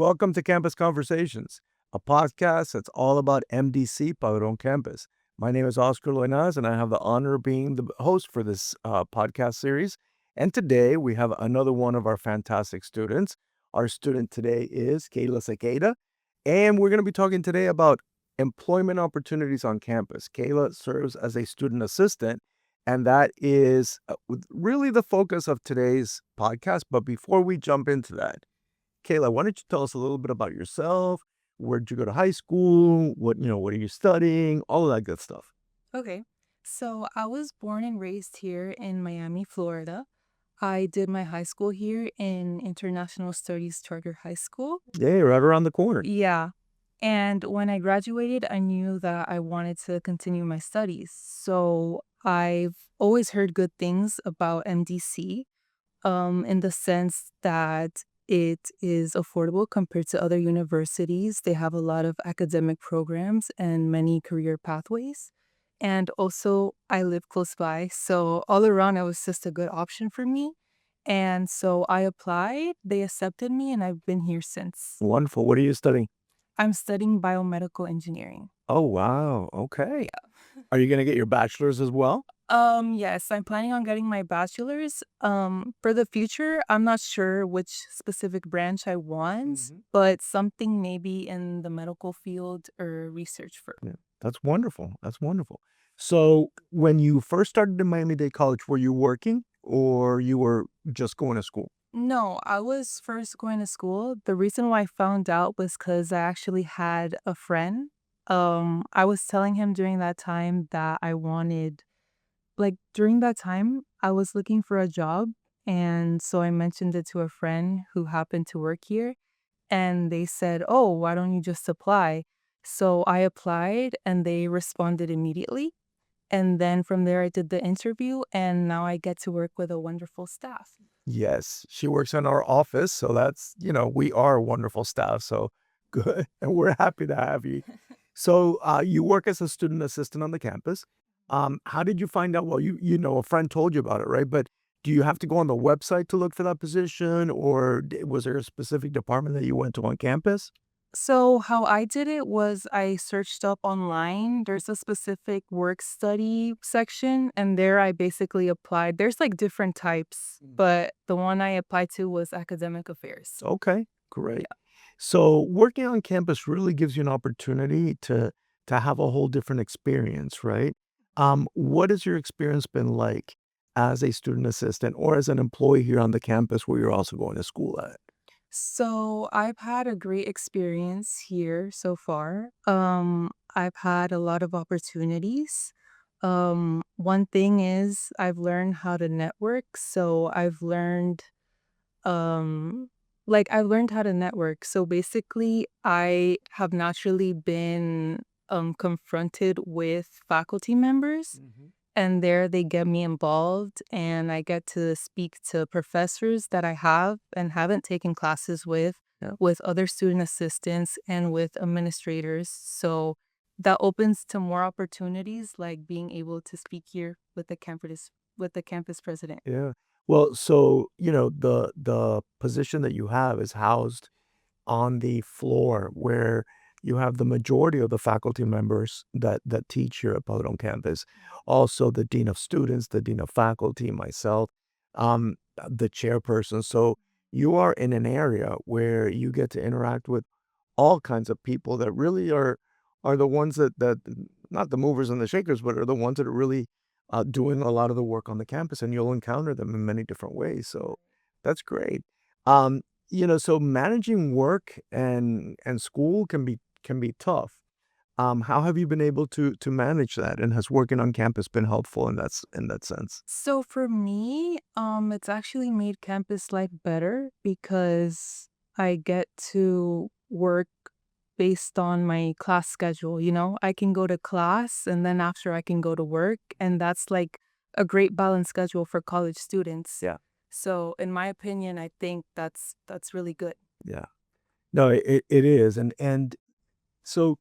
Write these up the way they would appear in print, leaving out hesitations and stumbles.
welcome to Campus Conversations, a podcast that's all about MDC Power on Campus. My name is Oscar Loinaz, and I have the honor of being the host for this podcast series. And today we have another one of our fantastic students. Our student today is Kayla Sequeira, and we're going to be talking today about employment opportunities on campus. Kayla serves as a student assistant, and that is really the focus of today's podcast. But before we jump into that, Kayla, why don't you tell us a little bit about yourself? Where did you go to high school? What are you studying? All of that good stuff. Okay. So I was born and raised here in Miami, Florida. I did my high school here in International Studies Charter High School. Yeah, right around the corner. Yeah. And when I graduated, I knew that I wanted to continue my studies. So I've always heard good things about MDC, in the sense that it is affordable compared to other universities. They have a lot of academic programs and many career pathways. And also, I live close by. So, all around, it was just a good option for me. And so I applied, they accepted me, and I've been here since. Wonderful. What are you studying? I'm studying biomedical engineering. Oh, wow. Okay. Yeah. Are you going to get your bachelor's as well? Yes, I'm planning on getting my bachelor's. For the future, I'm not sure which specific branch I want, but something maybe in the medical field or research for. Yeah, that's wonderful. That's wonderful. So when you first started in Miami Dade College, were you working or you were just going to school? No, I was first going to school. The reason why I found out was because I actually had a friend. I was telling him during that time that I wanted, during that time, I was looking for a job. And so I mentioned it to a friend who happened to work here. And they said, "Oh, why don't you just apply?" So I applied and they responded immediately. And then from there, I did the interview and now I get to work with a wonderful staff. Yes, she works in our office, so we are a wonderful staff, so good, and we're happy to have you. So, you work as a student assistant on the campus. How did you find out? Well, a friend told you about it, right? But do you have to go on the website to look for that position, or was there a specific department that you went to on campus? So how I did it was I searched up online. There's a specific work study section, and there I basically applied. There's different types, but the one I applied to was academic affairs. Okay, great. So working on campus really gives you an opportunity to have a whole different experience, right? What has your experience been like as a student assistant or as an employee here on the campus where you're also going to school at? So I've had a great experience here so far. I've had a lot of opportunities. One thing is I've learned how to network. So um, I've learned how to network. So basically, I have naturally been confronted with faculty members, and there they get me involved and I get to speak to professors that I have and haven't taken classes with other student assistants and with administrators. So that opens to more opportunities, like being able to speak here with the campus president. Yeah. Well, so, the position that you have is housed on the floor where you have the majority of the faculty members that teach here at Poet on campus. Also, the dean of students, the dean of faculty, myself, the chairperson. So you are in an area where you get to interact with all kinds of people that really are the ones that not the movers and the shakers, but are the ones that are really doing a lot of the work on the campus, and you'll encounter them in many different ways. So that's great. Um, so managing work and school can be tough. How have you been able to manage that? And has working on campus been helpful in that sense? So for me, it's actually made campus life better because I get to work based on my class schedule. I can go to class and then after I can go to work, and that's like a great balanced schedule for college students. Yeah, So in my opinion, I think that's really good. yeah. No, it is, and so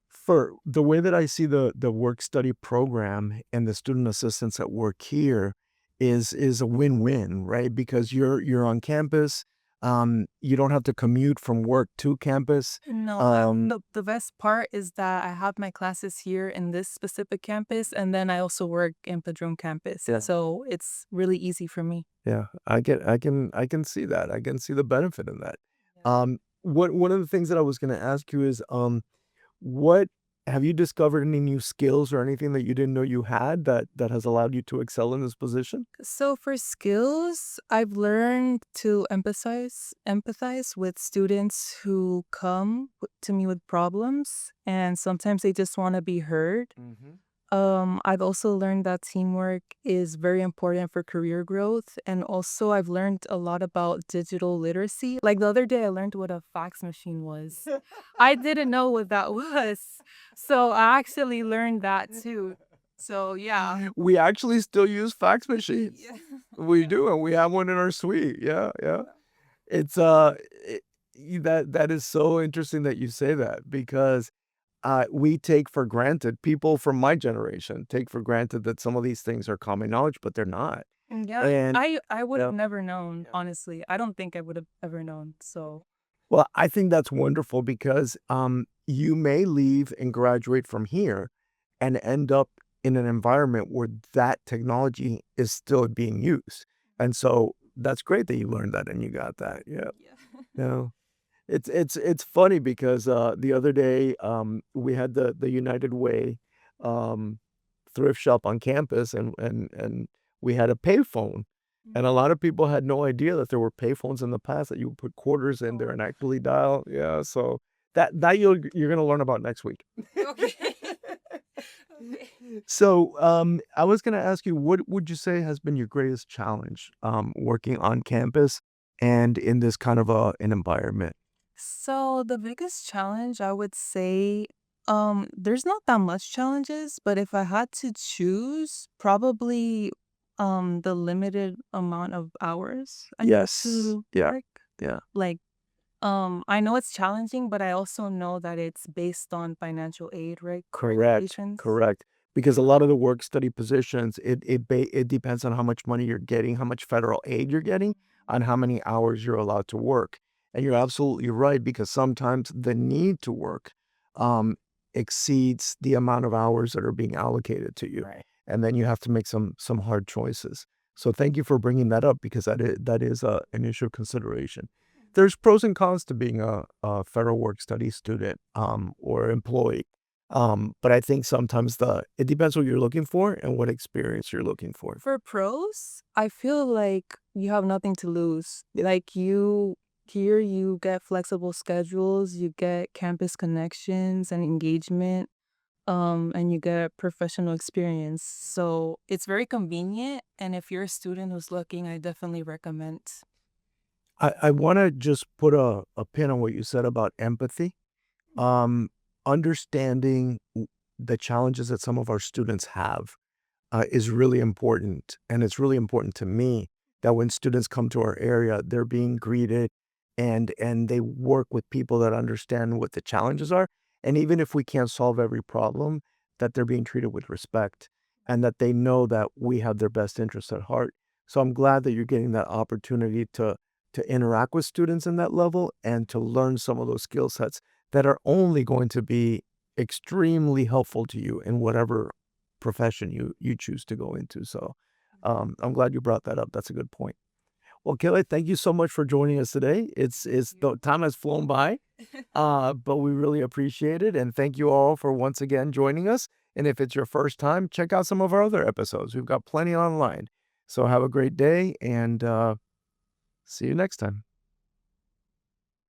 for the way that I see the work study program and the student assistants that work here is a win-win, right? Because you're on campus, You don't have to commute from work to campus. No, the best part is that I have my classes here in this specific campus, and then I also work in Padron campus, Yeah. so it's really easy for me. Yeah, I can see that. I can see the benefit in that. Yeah. What one of the things that I was gonna ask you is, what have you discovered any new skills or anything that you didn't know you had that has allowed you to excel in this position? So for skills, I've learned to empathize with students who come to me with problems, and sometimes they just want to be heard. Mhm. I've also learned that teamwork is very important for career growth. And also, I've learned a lot about digital literacy. Like the other day, I learned what a fax machine was. I didn't know what that was. So I actually learned that too. So, yeah. We actually still use fax machines. Yeah. We do, and we have one in our suite. Yeah, yeah. It's, it that is so interesting that you say that because, we take for granted people from my generation take for granted that some of these things are common knowledge, but they're not. Yeah. And I would have yeah, never known, yeah. honestly. I don't think I would have ever known. So, Well, I think that's wonderful because, you may leave and graduate from here and end up in an environment where that technology is still being used. And so that's great that you learned that and you got that. Yeah. yeah. No. It's funny because, the other day, we had the United Way, um, thrift shop on campus and we had a payphone, and a lot of people had no idea that there were payphones in the past that you would put quarters in there Oh, and actually dial. Yeah, so that you're gonna learn about next week. okay. Okay. So, I was gonna ask you, what would you say has been your greatest challenge, working on campus and in this kind of an environment? So the biggest challenge I would say, there's not that much challenges, but if I had to choose, probably the limited amount of hours I need Yes. to Yeah. work. Yeah. Like, I know it's challenging, but I also know that it's based on financial aid, right? Correct, Regulations. correct. Because a lot of the work study positions, it depends on how much money you're getting, how much federal aid you're getting, on how many hours you're allowed to work. And you're absolutely right because sometimes the need to work, um, exceeds the amount of hours that are being allocated to you, Right. and then you have to make some hard choices. So thank you for bringing that up because that is an issue of consideration. There's pros and cons to being a federal work study student, or employee. But I think sometimes it depends what you're looking for and what experience you're looking for. For pros, I feel like you have nothing to lose. You get flexible schedules, you get campus connections and engagement, and you get professional experience. So it's very convenient. And if you're a student who's looking, I definitely recommend. I wanna just put a pin on what you said about empathy. Um, Understanding the challenges that some of our students have, is really important, and it's really important to me that when students come to our area, they're being greeted and they work with people that understand what the challenges are, and even if we can't solve every problem, that they're being treated with respect and that they know that we have their best interests at heart. So I'm glad that you're getting that opportunity to interact with students in that level and to learn some of those skill sets that are only going to be extremely helpful to you in whatever profession you choose to go into. So, I'm glad you brought that up. That's a good point. Well, Kelly, thank you so much for joining us today. It's the time has flown by, but we really appreciate it, and thank you all for once again joining us. And if it's your first time, check out some of our other episodes. We've got plenty online. So have a great day, and see you next time.